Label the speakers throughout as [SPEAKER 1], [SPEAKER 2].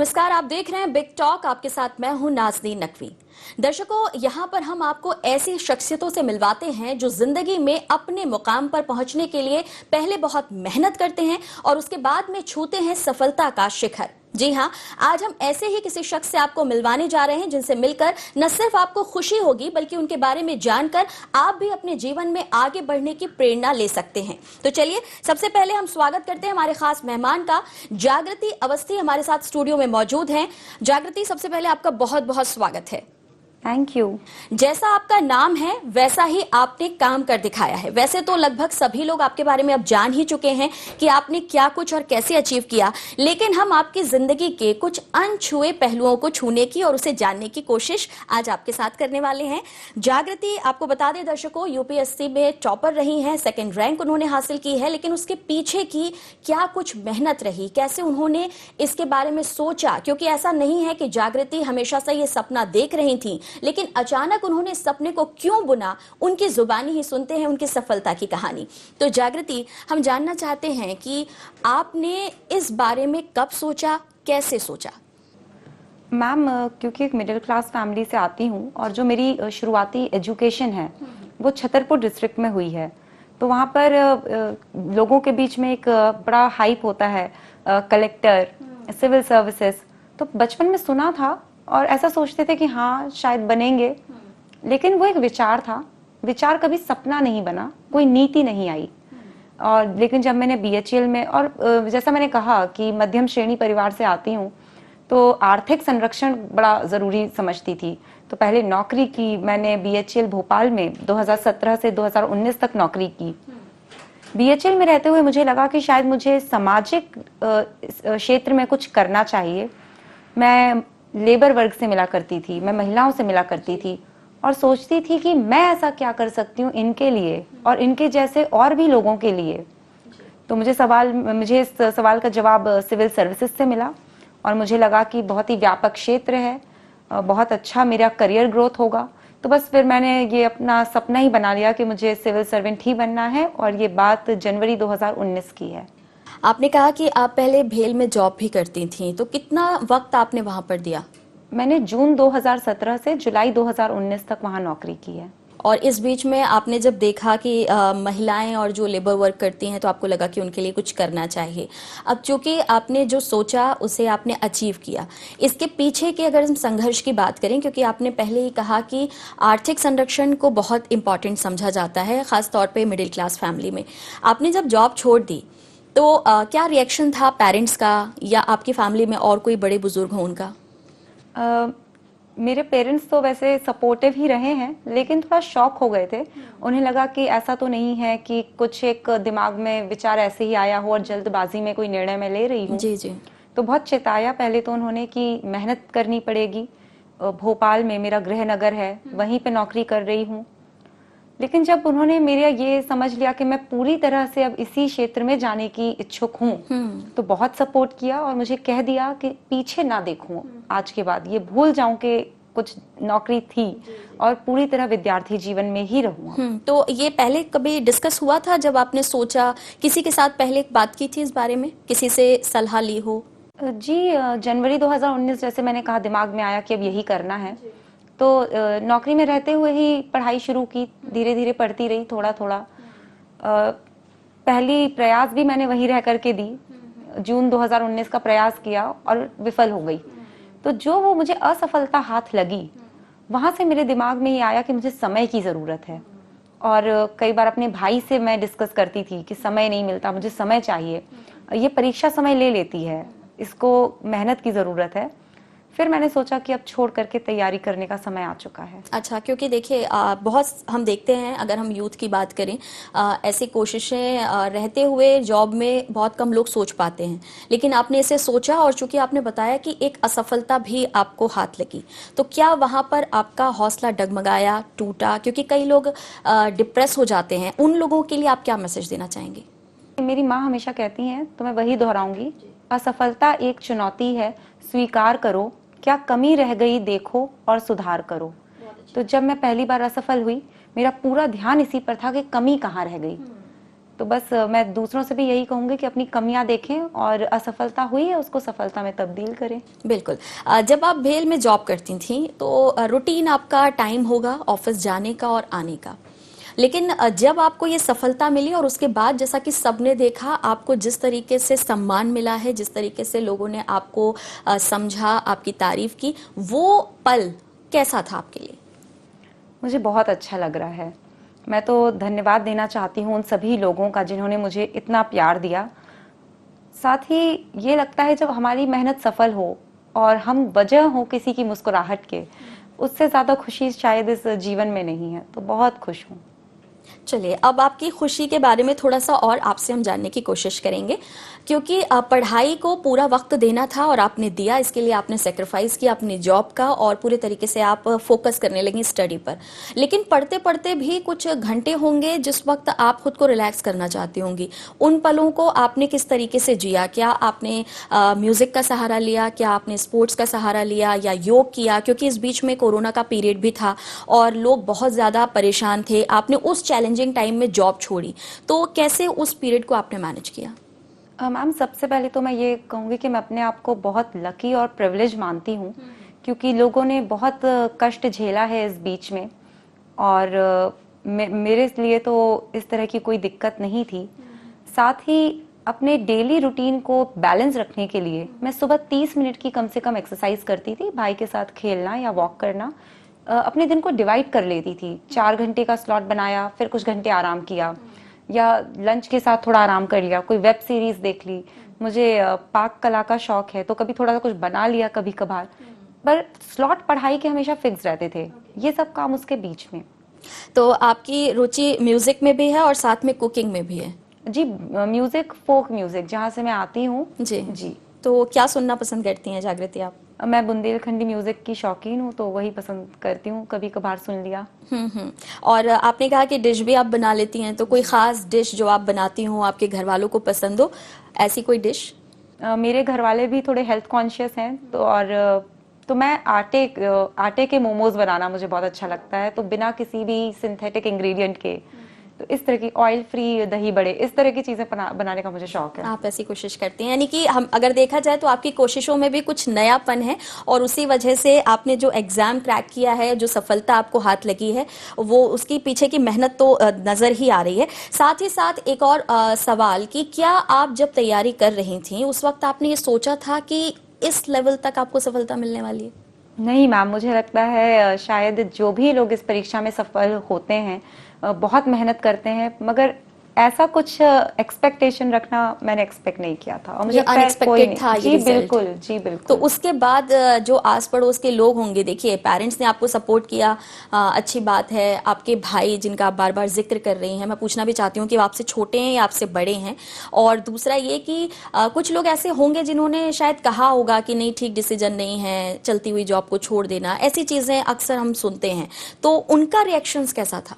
[SPEAKER 1] नमस्कार, आप देख रहे हैं बिग टॉक। आपके साथ मैं हूं नाज़नीन नकवी। दर्शकों, यहां पर हम आपको ऐसी शख्सियतों से मिलवाते हैं जो जिंदगी में अपने मुकाम पर पहुंचने के लिए पहले बहुत मेहनत करते हैं और उसके बाद में छूते हैं सफलता का शिखर। जी हां, आज हम ऐसे ही किसी शख्स से आपको मिलवाने जा रहे हैं जिनसे मिलकर न सिर्फ आपको खुशी होगी बल्कि उनके बारे में जानकर आप भी अपने जीवन में आगे बढ़ने की प्रेरणा ले सकते हैं। तो चलिए, सबसे पहले हम स्वागत करते हैं हमारे खास मेहमान का। जागृति अवस्थी हमारे साथ स्टूडियो में मौजूद हैं। जागृति, सबसे पहले आपका बहुत बहुत स्वागत है।
[SPEAKER 2] Thank you.
[SPEAKER 1] जैसा आपका नाम है वैसा ही आपने काम कर दिखाया है। वैसे तो लगभग सभी लोग आपके बारे में अब जान ही चुके हैं कि आपने क्या कुछ और कैसे अचीव किया, लेकिन हम आपकी जिंदगी के कुछ अनछुए पहलुओं को छूने की और उसे जानने की कोशिश आज आपके साथ करने वाले हैं। जागृति, आपको बता दें दर्शकों, यूपीएससी में टॉपर रही हैं, सेकेंड रैंक उन्होंने हासिल की है, लेकिन उसके पीछे की क्या कुछ मेहनत रही, कैसे उन्होंने इसके बारे में सोचा, क्योंकि ऐसा नहीं है कि जागृति हमेशा से ये सपना देख रही थी, लेकिन अचानक उन्होंने इस सपने को क्यों बुना, उनकी जुबानी ही सुनते हैं उनकी सफलता की कहानी। तो जागृति, हम जानना चाहते हैं कि आपने इस बारे में कब सोचा, कैसे सोचा?
[SPEAKER 2] मैम, क्योंकि एक मिडिल क्लास फैमिली से आती हूँ और जो मेरी शुरुआती एजुकेशन है वो छतरपुर डिस्ट्रिक्ट में हुई है, तो वहाँ पर लोगों के बीच में एक बड़ा हाइप होता है, कलेक्टर, सिविल सर्विसेज। तो बचपन में सुना था और ऐसा सोचते थे कि हाँ शायद बनेंगे, लेकिन वो एक विचार था। विचार कभी सपना नहीं बना, कोई नीति नहीं आई। और लेकिन जब मैंने बीएचईएल में, और जैसा मैंने कहा कि मध्यम श्रेणी परिवार से आती हूँ, तो आर्थिक संरक्षण बड़ा ज़रूरी समझती थी। तो पहले नौकरी की मैंने बीएचईएल भोपाल में 2017 से 2019 तक नौकरी की। बीएचईएल में रहते हुए मुझे लगा कि शायद मुझे सामाजिक क्षेत्र में कुछ करना चाहिए। मैं लेबर वर्ग से मिला करती थी, मैं महिलाओं से मिला करती थी और सोचती थी कि मैं ऐसा क्या कर सकती हूँ इनके लिए और इनके जैसे और भी लोगों के लिए। तो मुझे इस सवाल का जवाब सिविल सर्विसेज से मिला और मुझे लगा कि बहुत ही व्यापक क्षेत्र है, बहुत अच्छा मेरा करियर ग्रोथ होगा। तो बस फिर मैंने ये अपना सपना ही बना लिया कि मुझे सिविल सर्वेंट ही बनना है, और ये बात जनवरी 2019 की है।
[SPEAKER 1] आपने कहा कि आप पहले भेल में जॉब भी करती थी, तो कितना वक्त आपने वहां पर दिया?
[SPEAKER 2] मैंने जून 2017 से जुलाई 2019 तक वहां नौकरी की है।
[SPEAKER 1] और इस बीच में आपने जब देखा कि महिलाएं और जो लेबर वर्क करती हैं, तो आपको लगा कि उनके लिए कुछ करना चाहिए। अब चूंकि आपने जो सोचा उसे आपने अचीव किया, इसके पीछे की अगर हम संघर्ष की बात करें, क्योंकि आपने पहले ही कहा कि आर्थिक संरक्षण को बहुत इंपॉर्टेंट समझा जाता है, खास तौर पे मिडिल क्लास फैमिली में। आपने जब जॉब छोड़ दी तो क्या रिएक्शन था पेरेंट्स का या आपकी फैमिली में और कोई बड़े बुजुर्ग हो उनका?
[SPEAKER 2] मेरे पेरेंट्स तो वैसे सपोर्टिव ही रहे हैं, लेकिन थोड़ा शॉक हो गए थे। उन्हें लगा कि ऐसा तो नहीं है कि कुछ एक दिमाग में विचार ऐसे ही आया हो और जल्दबाजी में कोई निर्णय मैं ले रही हूँ।
[SPEAKER 1] जी जी।
[SPEAKER 2] तो बहुत चेताया पहले तो उन्होंने कि मेहनत करनी पड़ेगी। भोपाल में मेरा गृह नगर है, वहीं पे नौकरी कर रही हूँ। लेकिन जब उन्होंने मेरा ये समझ लिया कि मैं पूरी तरह से अब इसी क्षेत्र में जाने की इच्छुक हूँ, तो बहुत सपोर्ट किया और मुझे कह दिया कि पीछे ना देखूं, आज के बाद ये भूल जाऊं कि कुछ नौकरी थी और पूरी तरह विद्यार्थी जीवन में ही रहूं।
[SPEAKER 1] तो ये पहले कभी डिस्कस हुआ था जब आपने सोचा, किसी के साथ पहले बात की थी इस बारे में, किसी से सलाह ली हो?
[SPEAKER 2] जी, जनवरी 2019 जैसे मैंने कहा दिमाग में आया कि अब यही करना है, तो नौकरी में रहते हुए ही पढ़ाई शुरू की। धीरे धीरे पढ़ती रही, थोड़ा थोड़ा। पहली प्रयास भी मैंने वहीं रह करके दी। जून 2019 का प्रयास किया और विफल हो गई। तो जो वो मुझे असफलता हाथ लगी, वहां से मेरे दिमाग में ये आया कि मुझे समय की ज़रूरत है। और कई बार अपने भाई से मैं डिस्कस करती थी कि समय नहीं मिलता, मुझे समय चाहिए, ये परीक्षा समय ले लेती है, इसको मेहनत की ज़रूरत है। फिर मैंने सोचा कि अब छोड़ करके तैयारी करने का समय आ चुका है।
[SPEAKER 1] अच्छा, क्योंकि देखिए बहुत हम देखते हैं, अगर हम यूथ की बात करें, ऐसी कोशिशें रहते हुए जॉब में बहुत कम लोग सोच पाते हैं, लेकिन आपने इसे सोचा और चूंकि आपने बताया कि एक असफलता भी आपको हाथ लगी, तो क्या वहां पर आपका हौसला डगमगाया, टूटा? क्योंकि कई लोग डिप्रेस हो जाते हैं, उन लोगों के लिए आप क्या मैसेज देना चाहेंगे?
[SPEAKER 2] मेरी माँ हमेशा कहती हैं, तो मैं वही दोहराऊंगी, असफलता एक चुनौती है, स्वीकार करो, क्या कमी रह गई देखो और सुधार करो। तो जब मैं पहली बार असफल हुई, मेरा पूरा ध्यान इसी पर था कि कमी कहाँ रह गई। तो बस मैं दूसरों से भी यही कहूंगी कि अपनी कमियां देखें और असफलता हुई है उसको सफलता में तब्दील करें।
[SPEAKER 1] बिल्कुल। जब आप भेल में जॉब करती थी तो रूटीन आपका टाइम होगा ऑफिस जाने का और आने का, लेकिन जब आपको ये सफलता मिली और उसके बाद जैसा कि सबने देखा आपको जिस तरीके से सम्मान मिला है, जिस तरीके से लोगों ने आपको समझा, आपकी तारीफ की, वो पल कैसा था आपके लिए?
[SPEAKER 2] मुझे बहुत अच्छा लग रहा है। मैं तो धन्यवाद देना चाहती हूँ उन सभी लोगों का जिन्होंने मुझे इतना प्यार दिया। साथ ही ये लगता है जब हमारी मेहनत सफल हो और हम वजह हो किसी की मुस्कुराहट के, उससे ज्यादा खुशी शायद इस जीवन में नहीं है। तो बहुत खुश हूँ।
[SPEAKER 1] चलिए, अब आपकी खुशी के बारे में थोड़ा सा और आपसे हम जानने की कोशिश करेंगे, क्योंकि पढ़ाई को पूरा वक्त देना था और आपने दिया, इसके लिए आपने सेक्रीफाइस किया अपनी जॉब का और पूरे तरीके से आप फोकस करने लगी स्टडी पर। लेकिन पढ़ते पढ़ते भी कुछ घंटे होंगे जिस वक्त आप खुद को रिलैक्स करना चाहती होंगी। उन पलों को आपने किस तरीके से जिया? क्या आपने म्यूजिक का सहारा लिया, क्या आपने स्पोर्ट्स का सहारा लिया या योग किया? क्योंकि इस बीच में कोरोना का पीरियड भी था और लोग बहुत ज़्यादा परेशान थे। आपने उस चैलेंजिंग टाइम में जॉब छोड़ी, तो कैसे उस पीरियड को आपने मैनेज किया?
[SPEAKER 2] मैम, सबसे पहले तो मैं ये कहूँगी कि मैं अपने आप को बहुत लकी और प्रिविलेज मानती हूँ, क्योंकि लोगों ने बहुत कष्ट झेला है इस बीच में और मेरे लिए तो इस तरह की कोई दिक्कत नहीं थी। साथ ही अपने डेली रूटीन को बैलेंस रखने के लिए मैं सुबह 30 मिनट की कम से कम एक्सरसाइज करती थी, भाई के साथ खेलना या वॉक करना। अपने दिन को डिवाइड कर लेती थी, 4 घंटे का स्लॉट बनाया, फिर कुछ घंटे आराम किया या लंच के साथ थोड़ा आराम कर लिया, कोई वेब सीरीज देख ली। मुझे पाक कला का शौक है तो कभी थोड़ा सा कुछ बना लिया कभी कभार, पर स्लॉट पढ़ाई के हमेशा फिक्स रहते थे। ये सब काम उसके बीच में।
[SPEAKER 1] तो आपकी रुचि म्यूजिक में भी है और साथ में कुकिंग में भी है?
[SPEAKER 2] जी, म्यूजिक, फोक म्यूजिक जहाँ से मैं आती हूँ।
[SPEAKER 1] जी
[SPEAKER 2] जी,
[SPEAKER 1] तो क्या सुनना पसंद करती हैं जागृति आप?
[SPEAKER 2] मैं बुंदेलखंडी म्यूजिक की शौकीन हूँ तो वही पसंद करती हूँ, कभी कभार सुन लिया।
[SPEAKER 1] और आपने कहा कि डिश भी आप बना लेती हैं, तो कोई खास डिश जो आप बनाती हो आपके घर वालों को पसंद हो, ऐसी कोई डिश?
[SPEAKER 2] मेरे घर वाले भी थोड़े हेल्थ कॉन्शियस हैं तो मैं आटे के मोमोज बनाना मुझे बहुत अच्छा लगता है, तो बिना किसी भी सिंथेटिक इंग्रेडिएंट के। तो इस तरह की ऑयल फ्री दही बड़े, इस तरह की चीजें बनाने का मुझे शौक है।
[SPEAKER 1] आप ऐसी कोशिश करती हैं, यानी कि हम अगर देखा जाए तो आपकी कोशिशों में भी कुछ नयापन है और उसी वजह से आपने जो एग्जाम क्रैक किया है, जो सफलता आपको हाथ लगी है, वो उसकी पीछे की मेहनत तो नजर ही आ रही है। साथ ही साथ एक और सवाल कि क्या आप जब तैयारी कर रही थी उस वक्त आपने ये सोचा था कि इस लेवल तक आपको सफलता मिलने वाली है?
[SPEAKER 2] नहीं मैम, मुझे लगता है शायद जो भी लोग इस परीक्षा में सफल होते हैं बहुत मेहनत करते हैं, मगर ऐसा कुछ एक्सपेक्टेशन रखना मैंने एक्सपेक्ट नहीं किया था और मुझे
[SPEAKER 1] अनएक्सपेक्टेड था ये
[SPEAKER 2] जी
[SPEAKER 1] रिजल्ट।
[SPEAKER 2] बिल्कुल, जी बिल्कुल।
[SPEAKER 1] तो उसके बाद जो आस पड़ोस के लोग होंगे, देखिए पेरेंट्स ने आपको सपोर्ट किया, अच्छी बात है। आपके भाई जिनका आप बार बार जिक्र कर रही हैं, मैं पूछना भी चाहती हूँ कि वो आपसे छोटे हैं या आपसे बड़े हैं? और दूसरा ये कि कुछ लोग ऐसे होंगे जिन्होंने शायद कहा होगा कि नहीं, ठीक डिसीजन नहीं है, चलती हुई जॉब को छोड़ देना, ऐसी चीजें अक्सर हम सुनते हैं, तो उनका रिएक्शंस कैसा था?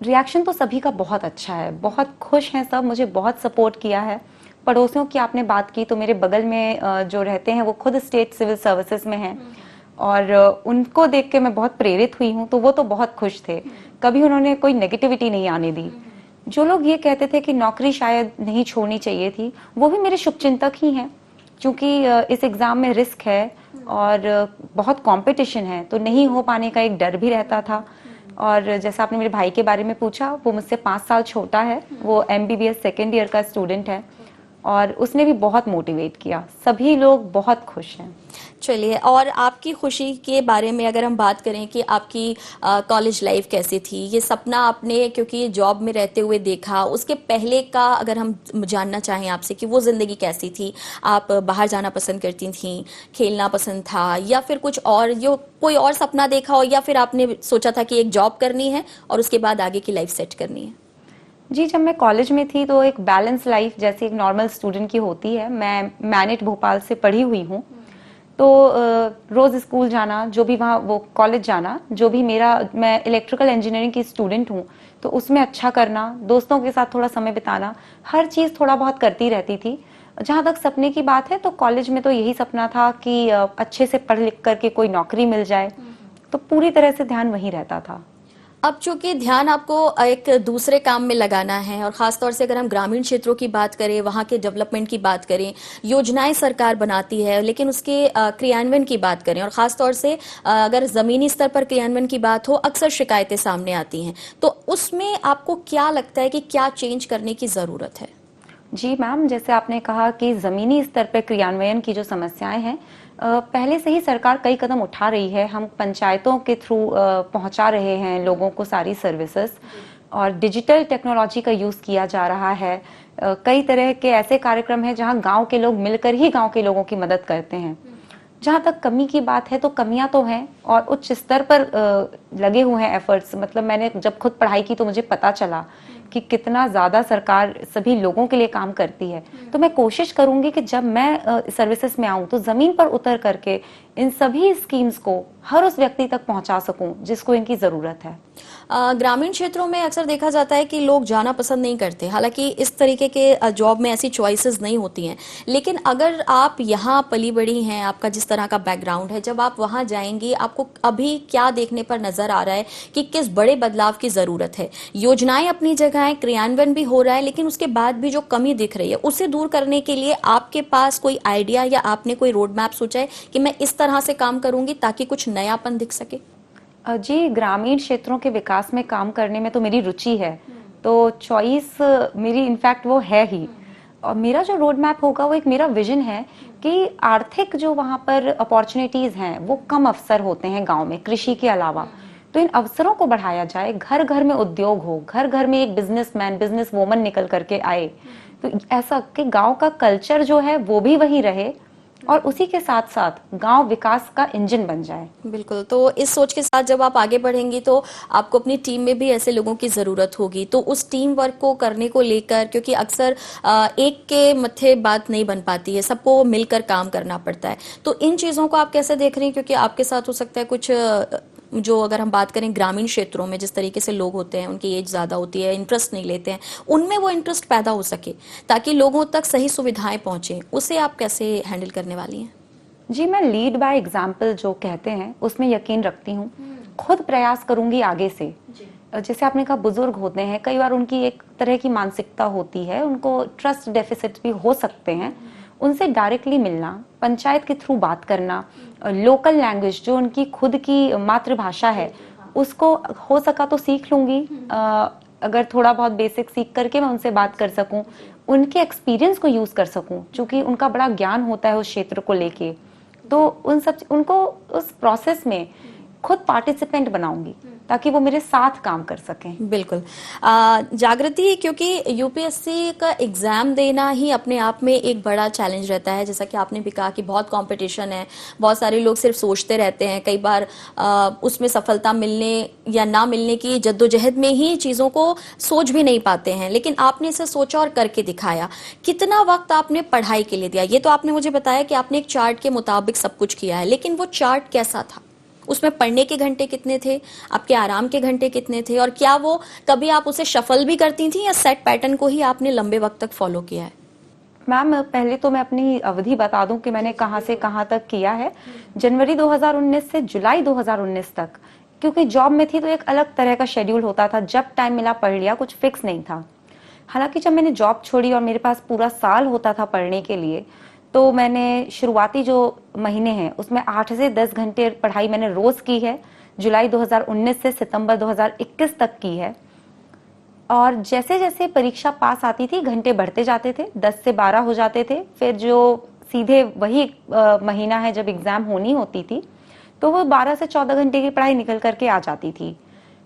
[SPEAKER 2] रिएक्शन तो सभी का बहुत अच्छा है, बहुत खुश हैं सब, मुझे बहुत सपोर्ट किया है। पड़ोसियों की आपने बात की तो मेरे बगल में जो रहते हैं वो खुद स्टेट सिविल सर्विसेज में हैं और उनको देख के मैं बहुत प्रेरित हुई हूँ, तो वो तो बहुत खुश थे। कभी उन्होंने कोई नेगेटिविटी नहीं आने दी। जो लोग ये कहते थे कि नौकरी शायद नहीं छोड़नी चाहिए थी, वो भी मेरे शुभचिंतक ही हैं, क्योंकि इस एग्जाम में रिस्क है और बहुत कंपटीशन है, तो नहीं हो पाने का एक डर भी रहता था। और जैसा आपने मेरे भाई के बारे में पूछा, वो मुझसे 5 साल छोटा है, वो MBBS सेकेंड ईयर का स्टूडेंट है और उसने भी बहुत मोटिवेट किया। सभी लोग बहुत खुश हैं।
[SPEAKER 1] चलिए, और आपकी खुशी के बारे में अगर हम बात करें कि आपकी कॉलेज लाइफ कैसी थी, ये सपना आपने क्योंकि जॉब में रहते हुए देखा, उसके पहले का अगर हम जानना चाहें आपसे कि वो ज़िंदगी कैसी थी? आप बाहर जाना पसंद करती थी, खेलना पसंद था, या फिर कुछ और, जो कोई और सपना देखा हो, या फिर आपने सोचा था कि एक जॉब करनी है और उसके बाद आगे की लाइफ सेट करनी है?
[SPEAKER 2] जी, जब मैं कॉलेज में थी तो एक बैलेंस लाइफ जैसे एक नॉर्मल स्टूडेंट की होती है। मैं मैनेट भोपाल से पढ़ी हुई हूँ, तो रोज स्कूल जाना, जो भी वहाँ वो कॉलेज जाना, जो भी मैं इलेक्ट्रिकल इंजीनियरिंग की स्टूडेंट हूँ, तो उसमें अच्छा करना, दोस्तों के साथ थोड़ा समय बिताना, हर चीज़ थोड़ा बहुत करती रहती थी। जहाँ तक सपने की बात है तो कॉलेज में तो यही सपना था कि अच्छे से पढ़ लिख करके कोई नौकरी मिल जाए, तो पूरी तरह से ध्यान वहीं रहता था।
[SPEAKER 1] अब चूंकि ध्यान आपको एक दूसरे काम में लगाना है और खासतौर से अगर हम ग्रामीण क्षेत्रों की बात करें, वहां के डेवलपमेंट की बात करें, योजनाएं सरकार बनाती है, लेकिन उसके क्रियान्वयन की बात करें और खासतौर से अगर जमीनी स्तर पर क्रियान्वयन की बात हो, अक्सर शिकायतें सामने आती हैं। तो उसमें आपको क्या लगता है कि क्या चेंज करने की जरूरत है?
[SPEAKER 2] जी मैम, जैसे आपने कहा कि ज़मीनी स्तर पर क्रियान्वयन की जो समस्याएं हैं, पहले से ही सरकार कई कदम उठा रही है। हम पंचायतों के थ्रू पहुंचा रहे हैं लोगों को सारी सर्विसेज, और डिजिटल टेक्नोलॉजी का यूज़ किया जा रहा है। कई तरह के ऐसे कार्यक्रम हैं जहां गांव के लोग मिलकर ही गांव के लोगों की मदद करते हैं। जहाँ तक कमी की बात है, तो कमियां तो हैं और उच्च स्तर पर लगे हुए हैं एफर्ट्स। मतलब मैंने जब खुद पढ़ाई की तो मुझे पता चला कि कितना ज़्यादा सरकार सभी लोगों के लिए काम करती है। तो मैं कोशिश करूंगी कि जब मैं सर्विसेज में आऊं तो ज़मीन पर उतर करके इन सभी स्कीम्स को हर उस व्यक्ति तक पहुंचा सकूं जिसको इनकी ज़रूरत है।
[SPEAKER 1] ग्रामीण क्षेत्रों में अक्सर देखा जाता है कि लोग जाना पसंद नहीं करते, हालांकि इस तरीके के जॉब में ऐसी चॉइसेस नहीं होती हैं। लेकिन अगर आप यहाँ पली बड़ी हैं, आपका जिस तरह का बैकग्राउंड है, जब आप वहाँ जाएंगी आपको अभी क्या देखने पर नजर आ रहा है कि किस बड़े बदलाव की जरूरत है? योजनाएं अपनी जगह है, क्रियान्वयन भी हो रहा है, लेकिन उसके बाद भी जो कमी दिख रही है उसे दूर करने के लिए आपके पास कोई आइडिया या आपने कोई रोड मैप सोचा है कि मैं इस तरह से काम करूंगी ताकि कुछ नयापन दिख सके?
[SPEAKER 2] जी, ग्रामीण क्षेत्रों के विकास में काम करने में तो मेरी रुचि है, तो चॉइस मेरी इनफैक्ट वो है ही। और मेरा जो रोड मैप होगा वो एक मेरा विजन है कि आर्थिक जो वहाँ पर अपॉर्चुनिटीज हैं वो कम अवसर होते हैं गांव में कृषि के अलावा। तो इन अवसरों को बढ़ाया जाए, घर घर में उद्योग हो, घर घर में एक बिजनेसमैन बिजनेस वोमन निकल करके आए, तो ऐसा कि गांव का कल्चर जो है वो भी वही रहे और उसी के साथ साथ गांव विकास का इंजन बन जाए।
[SPEAKER 1] बिल्कुल। तो इस सोच के साथ जब आप आगे बढ़ेंगी तो आपको अपनी टीम में भी ऐसे लोगों की जरूरत होगी, तो उस टीम वर्क को करने को लेकर, क्योंकि अक्सर एक के मत्थे बात नहीं बन पाती है, सबको मिलकर काम करना पड़ता है, तो इन चीजों को आप कैसे देख रही हैं? क्योंकि आपके साथ हो सकता है कुछ जो, अगर हम बात करें ग्रामीण क्षेत्रों में जिस तरीके से लोग होते हैं, उनकी एज ज़्यादा होती है, इंटरेस्ट नहीं लेते हैं, उनमें वो इंटरेस्ट पैदा हो सके ताकि लोगों तक सही सुविधाएं पहुंचे, उसे आप कैसे हैंडल करने वाली हैं?
[SPEAKER 2] जी, मैं लीड बाय एग्जाम्पल जो कहते हैं उसमें यकीन रखती हूँ। खुद प्रयास करूंगी आगे से। जैसे आपने कहा, बुजुर्ग होते हैं, कई बार उनकी एक तरह की मानसिकता होती है, उनको ट्रस्ट डेफिसिट भी हो सकते हैं। उनसे डायरेक्टली मिलना, पंचायत के थ्रू बात करना, लोकल लैंग्वेज जो उनकी खुद की मातृभाषा है उसको हो सका तो सीख लूंगी। अगर थोड़ा बहुत बेसिक सीख करके मैं उनसे बात कर सकूं, उनके एक्सपीरियंस को यूज कर सकूं, क्योंकि उनका बड़ा ज्ञान होता है उस क्षेत्र को लेके, तो उनको उस प्रोसेस में खुद पार्टिसिपेंट बनाऊंगी ताकि वो मेरे साथ काम कर सकें।
[SPEAKER 1] बिल्कुल। जागृति, क्योंकि यूपीएससी का एग्जाम देना ही अपने आप में एक बड़ा चैलेंज रहता है, जैसा कि आपने भी कहा कि बहुत कंपटीशन है, बहुत सारे लोग सिर्फ सोचते रहते हैं, कई बार उसमें सफलता मिलने या ना मिलने की जद्दोजहद में ही चीज़ों को सोच भी नहीं पाते हैं, लेकिन आपने इसे सोचा और करके दिखाया। कितना वक्त आपने पढ़ाई के लिए दिया? ये तो आपने मुझे बताया कि आपने एक चार्ट के मुताबिक सब कुछ किया है, लेकिन वो चार्ट कैसा था? उसमें पढ़ने के घंटे कितने थे, आपके आराम के घंटे कितने थे, और क्या वो कभी आप उसे शफल भी करती थी या सेट पैटर्न को ही आपने लंबे वक्त तक फॉलो किया है?
[SPEAKER 2] मैम, पहले तो मैं अपनी अवधि बता दूं कि मैंने कहां से कहां तक किया है। जनवरी 2019 से जुलाई 2019 तक, क्योंकि जॉब में थी तो एक अलग तरह का शेड्यूल होता था, जब टाइम मिला पढ़ लिया, कुछ फिक्स नहीं था। हालांकि जब मैंने जॉब छोड़ी और मेरे पास पूरा साल होता था पढ़ने के लिए, तो मैंने शुरुआती जो महीने हैं उसमें 8 से 10 घंटे पढ़ाई मैंने रोज की है। जुलाई 2019 से सितंबर 2021 तक की है। और जैसे जैसे परीक्षा पास आती थी घंटे बढ़ते जाते थे, 10 से 12 हो जाते थे। फिर जो सीधे वही महीना है जब एग्जाम होनी होती थी, तो वो 12 से 14 घंटे की पढ़ाई निकल करके आ जाती थी।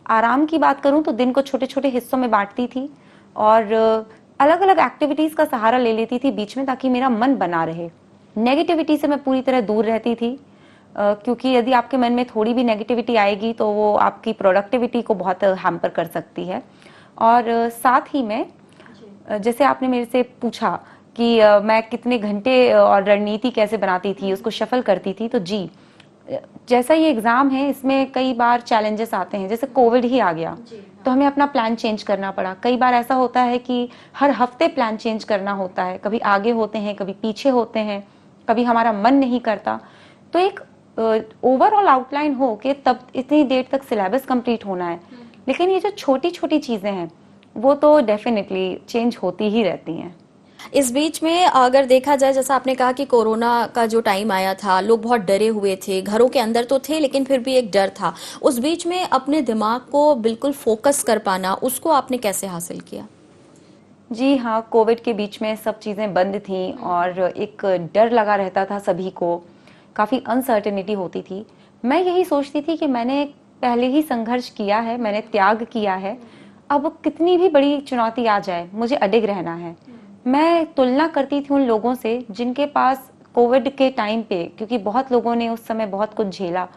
[SPEAKER 2] आराम की बात करूं तो दिन को छोटे छोटे हिस्सों में बांटती थी और अलग अलग एक्टिविटीज का सहारा ले लेती थी बीच में, ताकि मेरा मन बना रहे। नेगेटिविटी से मैं पूरी तरह दूर रहती थी, क्योंकि यदि आपके मन में थोड़ी भी नेगेटिविटी आएगी तो वो आपकी प्रोडक्टिविटी को बहुत हैम्पर कर सकती है। और साथ ही में, जैसे आपने मेरे से पूछा कि मैं कितने घंटे और रणनीति कैसे बनाती थी, उसको शफल करती थी, तो जी, जैसा ये एग्जाम है इसमें कई बार चैलेंजेस आते हैं। जैसे कोविड ही आ गया तो हमें अपना प्लान चेंज करना पड़ा। कई बार ऐसा होता है कि हर हफ्ते प्लान चेंज करना होता है, कभी आगे होते हैं, कभी पीछे होते हैं, कभी हमारा मन नहीं करता। तो एक ओवरऑल आउटलाइन हो कि तब इतनी डेट तक सिलेबस कंप्लीट होना है, लेकिन ये जो छोटी छोटी चीजें हैं वो तो डेफिनेटली चेंज होती ही रहती हैं।
[SPEAKER 1] इस बीच में अगर देखा जाए, जैसा आपने कहा कि कोरोना का जो टाइम आया था, लोग बहुत डरे हुए थे, घरों के अंदर तो थे लेकिन फिर भी एक डर था। उस बीच में अपने दिमाग को बिल्कुल फोकस कर पाना, उसको आपने कैसे हासिल किया?
[SPEAKER 2] जी हाँ, कोविड के बीच में सब चीज़ें बंद थीं और एक डर लगा रहता था सभी को, काफ़ी अनसर्टेनिटी होती थी। मैं यही सोचती थी कि मैंने पहले ही संघर्ष किया है, मैंने त्याग किया है, अब कितनी भी बड़ी चुनौती आ जाए मुझे अडिग रहना है। मैं तुलना करती थी उन लोगों से जिनके पास कोविड के टाइम पे, क्योंकि बहुत लोगों ने उस समय बहुत कुछ झेला,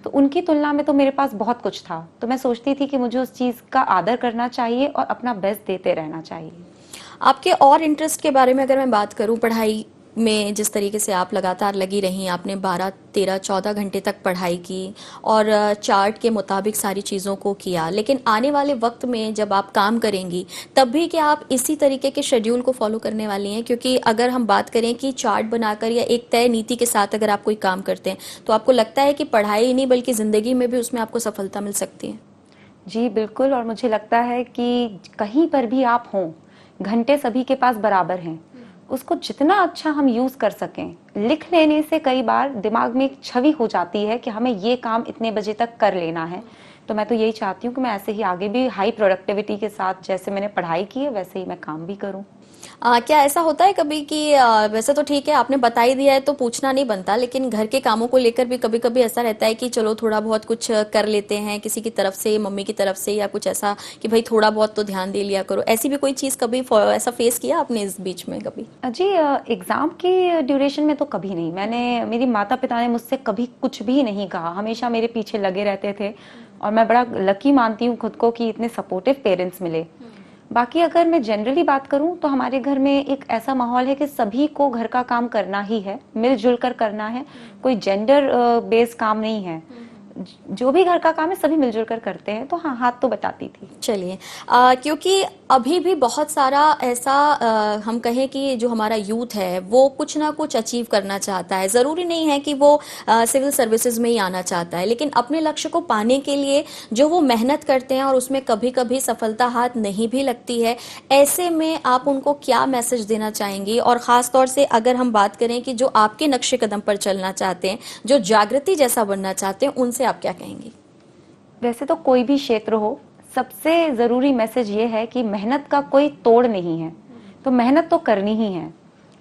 [SPEAKER 2] तो उनकी तुलना में तो मेरे पास बहुत कुछ था। तो मैं सोचती थी कि मुझे उस चीज़ का आदर करना चाहिए और अपना बेस्ट देते रहना चाहिए।
[SPEAKER 1] आपके और इंटरेस्ट के बारे में अगर मैं बात करूं, पढ़ाई में जिस तरीके से आप लगातार लगी रहीं, आपने 12, 13, 14 घंटे तक पढ़ाई की और चार्ट के मुताबिक सारी चीज़ों को किया, लेकिन आने वाले वक्त में जब आप काम करेंगी तब भी क्या आप इसी तरीके के शेड्यूल को फॉलो करने वाली हैं? क्योंकि अगर हम बात करें कि चार्ट बनाकर या एक तय नीति के साथ अगर आप कोई काम करते हैं, तो आपको लगता है कि पढ़ाई ही नहीं बल्कि ज़िंदगी में भी उसमें आपको सफलता मिल सकती है?
[SPEAKER 2] जी बिल्कुल, और मुझे लगता है कि कहीं पर भी आप हों, घंटे सभी के पास बराबर हैं। उसको जितना अच्छा हम यूज़ कर सकें, लिख लेने से कई बार दिमाग में एक छवि हो जाती है कि हमें ये काम इतने बजे तक कर लेना है। तो मैं तो यही चाहती हूँ कि मैं ऐसे ही आगे भी हाई प्रोडक्टिविटी के साथ, जैसे मैंने पढ़ाई की है वैसे ही मैं काम भी करूँ।
[SPEAKER 1] क्या ऐसा होता है कभी कि वैसे तो ठीक है आपने बता ही दिया है तो पूछना नहीं बनता, लेकिन घर के कामों को लेकर भी कभी कभी ऐसा रहता है कि चलो थोड़ा बहुत कुछ कर लेते हैं किसी की तरफ से, मम्मी की तरफ से, या कुछ ऐसा कि भाई थोड़ा बहुत तो ध्यान दे लिया करो, ऐसी भी कोई चीज़ कभी ऐसा फेस किया आपने इस बीच में कभी?
[SPEAKER 2] जी एग्ज़ाम की ड्यूरेशन में तो कभी नहीं। मेरी माता-पिता ने मुझसे कभी कुछ भी नहीं कहा, हमेशा मेरे पीछे लगे रहते थे और मैं बड़ा लकी मानती हूँ खुद को कि इतने सपोर्टिव पेरेंट्स मिले। बाकी अगर मैं जनरली बात करूँ तो हमारे घर में एक ऐसा माहौल है कि सभी को घर का काम करना ही है, मिल-जुल कर करना है, कोई जेंडर बेस्ड काम नहीं है। जो भी घर का काम है सभी मिल-जुल कर करते हैं, तो हाँ, हाथ तो बटाती थी।
[SPEAKER 1] चलिए, क्योंकि अभी भी बहुत सारा ऐसा हम कहें कि जो हमारा यूथ है वो कुछ ना कुछ अचीव करना चाहता है, ज़रूरी नहीं है कि वो सिविल सर्विसेज में ही आना चाहता है, लेकिन अपने लक्ष्य को पाने के लिए जो वो मेहनत करते हैं और उसमें कभी कभी सफलता हाथ नहीं भी लगती है, ऐसे में आप उनको क्या मैसेज देना चाहेंगी? और ख़ास तौर से अगर हम बात करें कि जो आपके नक्शे कदम पर चलना चाहते हैं, जो जागृति जैसा बनना चाहते हैं, उनसे आप क्या कहेंगी?
[SPEAKER 2] वैसे तो कोई भी क्षेत्र हो, सबसे ज़रूरी मैसेज ये है कि मेहनत का कोई तोड़ नहीं है, तो मेहनत तो करनी ही है।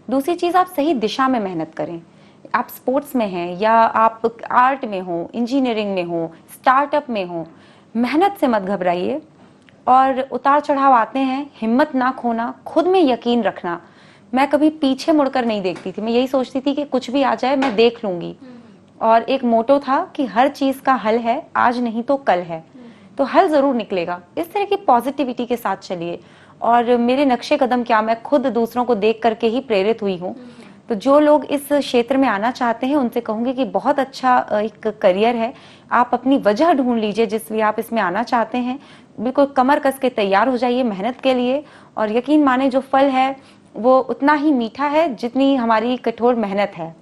[SPEAKER 2] दूसरी चीज़, आप सही दिशा में मेहनत करें। आप स्पोर्ट्स में हैं या आप आर्ट में हो, इंजीनियरिंग में हो, स्टार्टअप में हो, मेहनत से मत घबराइए। और उतार चढ़ाव आते हैं, हिम्मत ना खोना, खुद में यकीन रखना। मैं कभी पीछे मुड़कर नहीं देखती थी, मैं यही सोचती थी कि कुछ भी आ जाए मैं देख लूंगी। और एक मोटो था कि हर चीज का हल है, आज नहीं तो कल है, तो हल जरूर निकलेगा। इस तरह की पॉजिटिविटी के साथ चलिए। और मेरे नक्शे कदम क्या, मैं खुद दूसरों को देख करके ही प्रेरित हुई हूँ। तो जो लोग इस क्षेत्र में आना चाहते हैं उनसे कहूंगी कि बहुत अच्छा एक करियर है, आप अपनी वजह ढूंढ लीजिए जिस लिए आप इसमें आना चाहते हैं। बिल्कुल कमर कस के तैयार हो जाइए मेहनत के लिए, और यकीन माने जो फल है वो उतना ही मीठा है जितनी हमारी कठोर मेहनत है।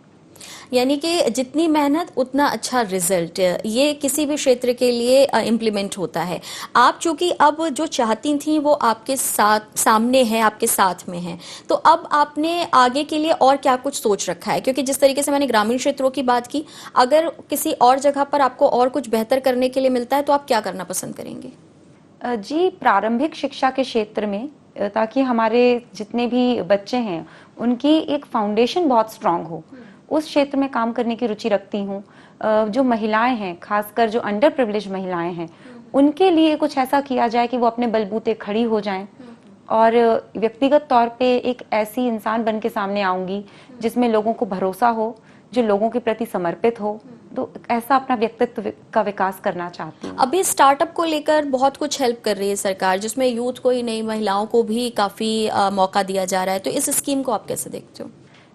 [SPEAKER 1] यानी कि जितनी मेहनत उतना अच्छा रिजल्ट, ये किसी भी क्षेत्र के लिए इम्प्लीमेंट होता है। आप चूंकि अब जो चाहती थी वो आपके साथ सामने है, आपके साथ में है, तो अब आपने आगे के लिए और क्या कुछ सोच रखा है? क्योंकि जिस तरीके से मैंने ग्रामीण क्षेत्रों की बात की, अगर किसी और जगह पर आपको और कुछ बेहतर करने के लिए मिलता है तो आप क्या करना पसंद करेंगे?
[SPEAKER 2] जी प्रारंभिक शिक्षा के क्षेत्र में, ताकि हमारे जितने भी बच्चे हैं उनकी एक फाउंडेशन बहुत स्ट्रांग हो, उस क्षेत्र में काम करने की रुचि रखती हूँ। जो महिलाएं हैं, खासकर जो अंडर प्रिविलेज महिलाएं हैं, उनके लिए कुछ ऐसा किया जाए कि वो अपने बलबूते खड़ी हो जाएं। और व्यक्तिगत तौर पे एक ऐसी इंसान बन के सामने आऊंगी जिसमें लोगों को भरोसा हो, जो लोगों के प्रति समर्पित हो। तो ऐसा अपना व्यक्तित्व का विकास करना चाहती हूँ।
[SPEAKER 1] अभी स्टार्टअप को लेकर बहुत कुछ हेल्प कर रही है सरकार, जिसमें यूथ को ही नहीं महिलाओं को भी काफी मौका दिया जा रहा है, तो इस स्कीम को आप कैसे देखते हो?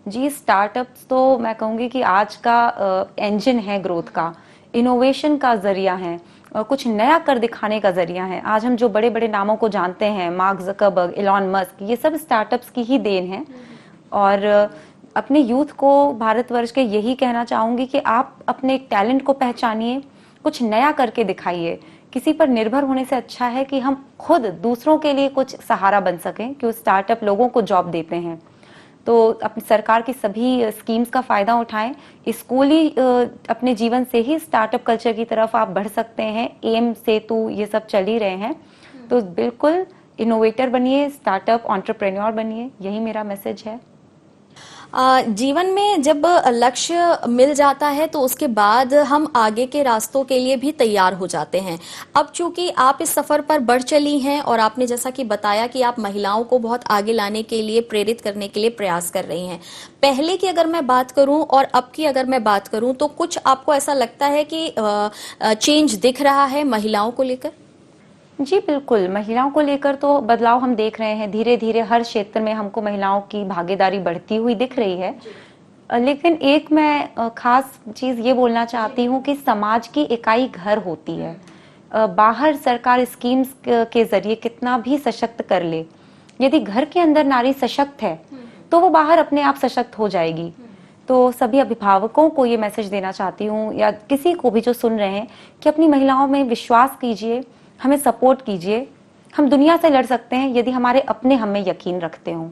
[SPEAKER 2] जी स्टार्टअप्स तो मैं कहूँगी कि आज का इंजन है ग्रोथ का, इनोवेशन का जरिया है, कुछ नया कर दिखाने का जरिया है। आज हम जो बड़े बड़े नामों को जानते हैं, मार्क ज़करबर्ग, इलॉन मस्क, ये सब स्टार्टअप्स की ही देन है। और अपने यूथ को, भारतवर्ष के यही कहना चाहूँगी कि आप अपने टैलेंट को पहचानिए, कुछ नया करके दिखाइए किसी पर निर्भर होने से अच्छा है कि हम खुद दूसरों के लिए कुछ सहारा बन सकें, कि स्टार्टअप लोगों को जॉब देते हैं। तो अपनी सरकार की सभी स्कीम्स का फायदा उठाएं। स्कूली अपने जीवन से ही स्टार्टअप कल्चर की तरफ आप बढ़ सकते हैं। एम सेतु ये सब चल ही रहे हैं, तो बिल्कुल इनोवेटर बनिए, स्टार्टअप एंटरप्रेन्योर बनिए, यही मेरा मैसेज है।
[SPEAKER 1] जीवन में जब लक्ष्य मिल जाता है तो उसके बाद हम आगे के रास्तों के लिए भी तैयार हो जाते हैं। अब चूंकि आप इस सफर पर बढ़ चली हैं और आपने जैसा कि बताया कि आप महिलाओं को बहुत आगे लाने के लिए, प्रेरित करने के लिए प्रयास कर रही हैं। पहले की अगर मैं बात करूं और अब की अगर मैं बात करूं तो कुछ आपको ऐसा लगता है कि चेंज दिख रहा है महिलाओं को लेकर?
[SPEAKER 2] जी बिल्कुल, महिलाओं को लेकर तो बदलाव हम देख रहे हैं। धीरे धीरे हर क्षेत्र में हमको महिलाओं की भागीदारी बढ़ती हुई दिख रही है। लेकिन एक मैं खास चीज ये बोलना चाहती हूँ कि समाज की इकाई घर होती है। बाहर सरकार स्कीम्स के जरिए कितना भी सशक्त कर ले, यदि घर के अंदर नारी सशक्त है तो वो बाहर अपने आप सशक्त हो जाएगी। तो सभी अभिभावकों को ये मैसेज देना चाहती हूँ, या किसी को भी जो सुन रहे हैं, कि अपनी महिलाओं में विश्वास कीजिए, हमें सपोर्ट कीजिए। हम दुनिया से लड़ सकते हैं यदि हमारे अपने हम में यकीन रखते हो।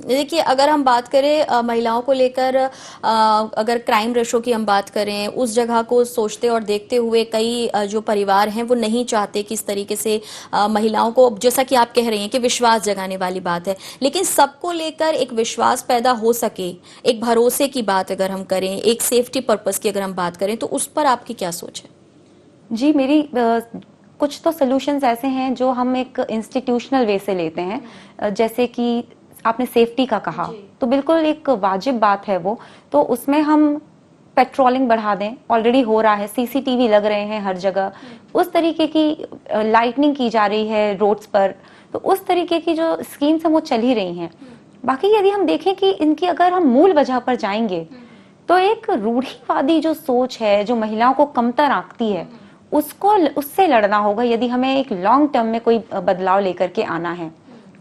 [SPEAKER 1] देखिए, अगर हम बात करें महिलाओं को लेकर, अगर क्राइम रेशो की हम बात करें, उस जगह को सोचते और देखते हुए कई जो परिवार हैं वो नहीं चाहते कि इस तरीके से महिलाओं को, जैसा कि आप कह रही हैं कि विश्वास जगाने वाली बात है, लेकिन सबको लेकर एक विश्वास पैदा हो सके, एक भरोसे की बात अगर हम करें, एक सेफ्टी पर्पस की अगर हम बात करें, तो उस पर आपकी क्या सोच है?
[SPEAKER 2] जी, मेरी कुछ तो सोल्यूशंस ऐसे हैं जो हम एक इंस्टीट्यूशनल वे से लेते हैं। जैसे कि आपने सेफ्टी का कहा, तो बिल्कुल एक वाजिब बात है वो। तो उसमें हम पेट्रोलिंग बढ़ा दें, ऑलरेडी हो रहा है, सीसीटीवी लग रहे हैं हर जगह, उस तरीके की लाइटनिंग की जा रही है रोड्स पर, तो उस तरीके की जो स्कीम्स हैं वो चल ही रही हैं। बाकी यदि हम देखें कि इनकी अगर हम मूल वजह पर जाएंगे, तो एक रूढ़िवादी जो सोच है, जो महिलाओं को कमतर आंकती है, उससे लड़ना होगा यदि हमें एक लॉन्ग टर्म में कोई बदलाव लेकर के आना है।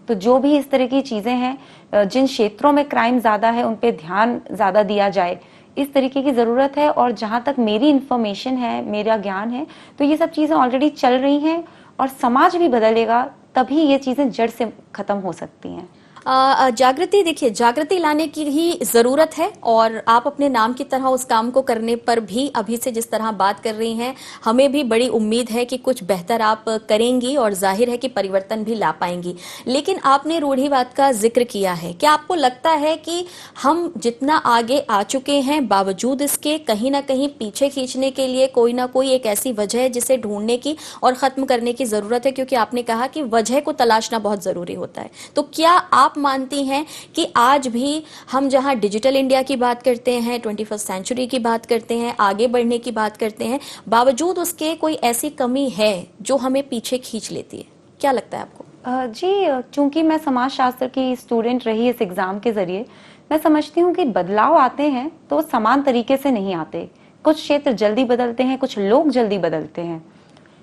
[SPEAKER 2] तो जो भी इस तरह की चीजें हैं, जिन क्षेत्रों में क्राइम ज्यादा है उन पे ध्यान ज्यादा दिया जाए, इस तरीके की जरूरत है। और जहां तक मेरी इंफॉर्मेशन है, मेरा ज्ञान है, तो ये सब चीजें ऑलरेडी चल रही हैं और समाज भी बदलेगा, तभी ये चीजें जड़ से खत्म हो सकती हैं।
[SPEAKER 1] जागृति, देखिए, जागृति लाने की ही जरूरत है और आप अपने नाम की तरह उस काम को करने पर भी अभी से जिस तरह बात कर रही हैं, हमें भी बड़ी उम्मीद है कि कुछ बेहतर आप करेंगी और जाहिर है कि परिवर्तन भी ला पाएंगी। लेकिन आपने रूढ़िवाद का जिक्र किया है, क्या आपको लगता है कि हम जितना आगे आ चुके हैं, बावजूद इसके कहीं ना कहीं पीछे खींचने के लिए कोई ना कोई एक ऐसी वजह है जिसे ढूंढने की और खत्म करने की जरूरत है? क्योंकि आपने कहा कि वजह को तलाशना बहुत जरूरी होता है। तो क्या आप मानती हैं कि आज भी हम जहां डिजिटल इंडिया की बात करते हैं, 21वीं सेंचुरी की बात करते हैं, आगे बढ़ने की बात करते हैं, बावजूद उसके कोई ऐसी कमी है जो हमें पीछे खींच लेती है? क्या लगता है आपको?
[SPEAKER 2] जी, चूंकि मैं समाजशास्त्र की स्टूडेंट रही इस एग्जाम के जरिए, मैं समझती हूँ कि बदलाव आते हैं तो समान तरीके से नहीं आते। कुछ क्षेत्र जल्दी बदलते हैं, कुछ लोग जल्दी बदलते हैं।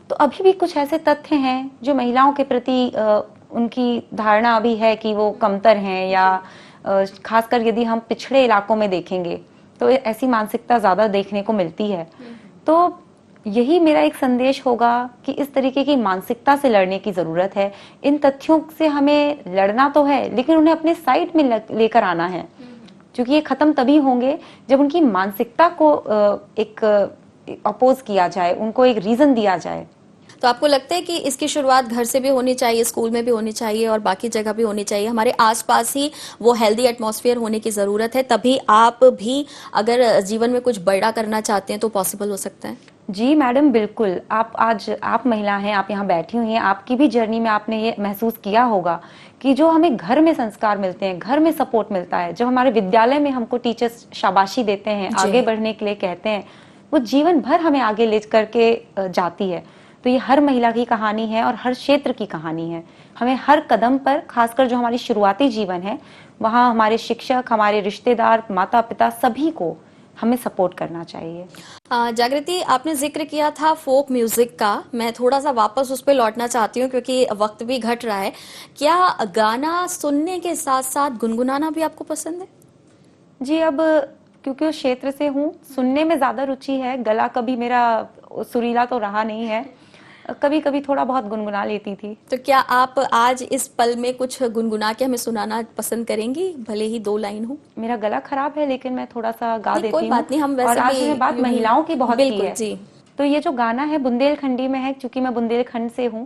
[SPEAKER 2] तो अभी भी कुछ ऐसे तथ्य हैं जो महिलाओं के प्रति उनकी धारणा अभी है कि वो कमतर हैं, या खासकर यदि हम पिछड़े इलाकों में देखेंगे तो ऐसी मानसिकता ज्यादा देखने को मिलती है। तो यही मेरा एक संदेश होगा कि इस तरीके की मानसिकता से लड़ने की जरूरत है। इन तथ्यों से हमें लड़ना तो है, लेकिन उन्हें अपने साइड में लेकर आना है, क्योंकि ये खत्म तभी होंगे जब उनकी मानसिकता को एक अपोज किया जाए, उनको एक रीजन दिया जाए।
[SPEAKER 1] तो आपको लगता है कि इसकी शुरुआत घर से भी होनी चाहिए, स्कूल में भी होनी चाहिए और बाकी जगह भी होनी चाहिए? हमारे आसपास ही वो हेल्दी एटमॉस्फेयर होने की ज़रूरत है, तभी आप भी अगर जीवन में कुछ बड़ा करना चाहते हैं तो पॉसिबल हो सकता है?
[SPEAKER 2] जी मैडम, बिल्कुल। आप महिला हैं, आप यहाँ बैठी हुई हैं, आपकी भी जर्नी में आपने ये महसूस किया होगा कि जो हमें घर में संस्कार मिलते हैं, घर में सपोर्ट मिलता है, जब हमारे विद्यालय में हमको टीचर्स शाबाशी देते हैं, आगे बढ़ने के लिए कहते हैं, वो जीवन भर हमें आगे ले करके जाती है। तो ये हर महिला की कहानी है और हर क्षेत्र की कहानी है। हमें हर कदम पर, खासकर जो हमारी शुरुआती जीवन है, वहाँ हमारे शिक्षक, हमारे रिश्तेदार, माता पिता, सभी को हमें सपोर्ट करना चाहिए।
[SPEAKER 1] जागृति, आपने जिक्र किया था फोक म्यूजिक का, मैं थोड़ा सा वापस उस पर लौटना चाहती हूँ क्योंकि वक्त भी घट रहा है। क्या गाना सुनने के साथ साथ गुनगुनाना भी आपको पसंद है?
[SPEAKER 2] जी, अब क्योंकि उस क्षेत्र से हूँ, सुनने में ज्यादा रुचि है। गला कभी मेरा सुरीला तो रहा नहीं है, कभी कभी थोड़ा बहुत गुनगुना लेती थी।
[SPEAKER 1] तो क्या आप आज इस पल में कुछ गुनगुना के हमें सुनाना पसंद करेंगी, भले ही 2 लाइन हो?
[SPEAKER 2] मेरा गला खराब है लेकिन मैं थोड़ा सा गा
[SPEAKER 1] नहीं, कोई
[SPEAKER 2] देती हूँ।
[SPEAKER 1] बात नहीं, हम
[SPEAKER 2] और
[SPEAKER 1] वैसे
[SPEAKER 2] आज
[SPEAKER 1] भी
[SPEAKER 2] मैंने बात
[SPEAKER 1] यूं ही
[SPEAKER 2] महिलाओं की बहुत की
[SPEAKER 1] बिल्कुल
[SPEAKER 2] है।
[SPEAKER 1] जी।
[SPEAKER 2] तो ये जो गाना है बुंदेलखंडी में है, क्योंकि मैं बुंदेलखंड से हूँ।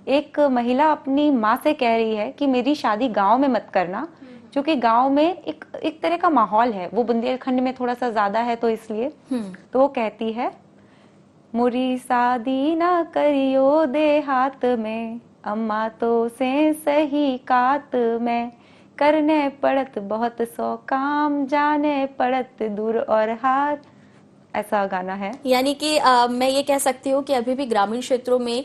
[SPEAKER 2] एक महिला अपनी माँ से कह रही है कि मेरी शादी गांव में मत करना, क्योंकि गांव में एक तरह का माहौल है, वो बुंदेलखंड में थोड़ा सा ज्यादा है, तो इसलिए। तो वो कहती है, मुरी शादी ना करियो देहात में, अम्मा तो से सही कात में, करने पड़त बहुत सौ काम, जाने पड़त दूर और हाथ। ऐसा गाना है।
[SPEAKER 1] यानी कि मैं ये कह सकती हूँ कि अभी भी ग्रामीण क्षेत्रों में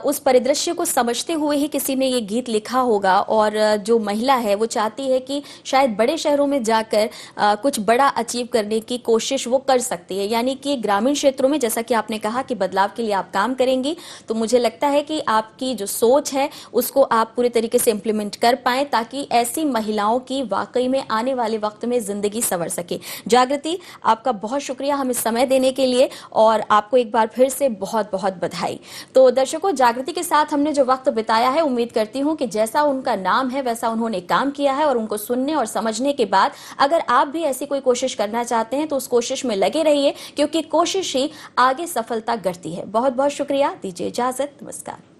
[SPEAKER 1] उस परिदृश्य को समझते हुए ही किसी ने ये गीत लिखा होगा, और जो महिला है वो चाहती है कि शायद बड़े शहरों में जाकर कुछ बड़ा अचीव करने की कोशिश वो कर सकती है। यानी कि ग्रामीण क्षेत्रों में, जैसा कि आपने कहा कि बदलाव के लिए आप काम करेंगी, तो मुझे लगता है कि आपकी जो सोच है उसको आप पूरे तरीके से इम्प्लीमेंट कर पाएं, ताकि ऐसी महिलाओं की वाकई में आने वाले वक्त में जिंदगी संवर सके। जागृति, आपका बहुत शुक्रिया हमें समय देने के लिए, और आपको एक बार फिर से बहुत बहुत बधाई। तो दर्शकों, जागृति के साथ हमने जो वक्त बिताया है, उम्मीद करती हूं कि जैसा उनका नाम है वैसा उन्होंने काम किया है, और उनको सुनने और समझने के बाद अगर आप भी ऐसी कोई कोशिश करना चाहते हैं तो उस कोशिश में लगे रहिए, क्योंकि कोशिश ही आगे सफलता गढ़ती है। बहुत बहुत शुक्रिया, दीजिए इजाजत, नमस्कार।